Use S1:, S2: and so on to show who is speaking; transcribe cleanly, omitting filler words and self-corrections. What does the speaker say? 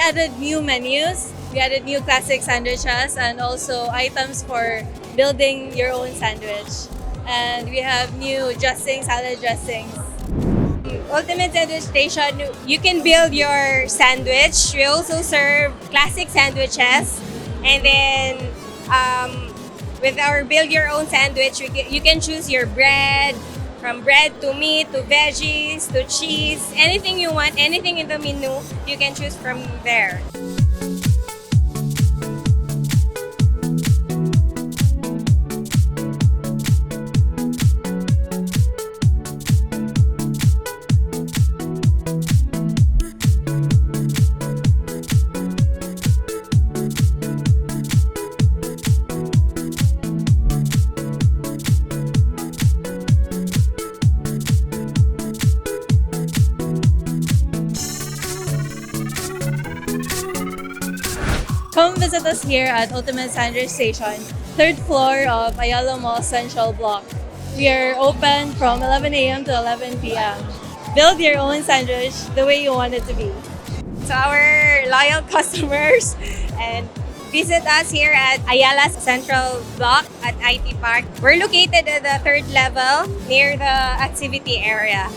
S1: added new menus. We added new classic sandwiches and also items for building your own sandwich. And we have new dressings, salad dressings.
S2: Ultimate Sandwich Station, you can build your sandwich. We also serve classic sandwiches. And then with our build your own sandwich, you can choose your bread, from bread to meat to veggies to cheese. Anything you want, anything in the menu, you can choose from there.
S1: Come visit us here at Ultimate Sandwich Station, third floor of Ayala Mall Central Block. We are open from 11 a.m. to 11 p.m. Build your own sandwich the way you want it to be.
S2: To our loyal customers, and visit us here at Ayala Central Block at IT Park. We're located at the third level near the activity area.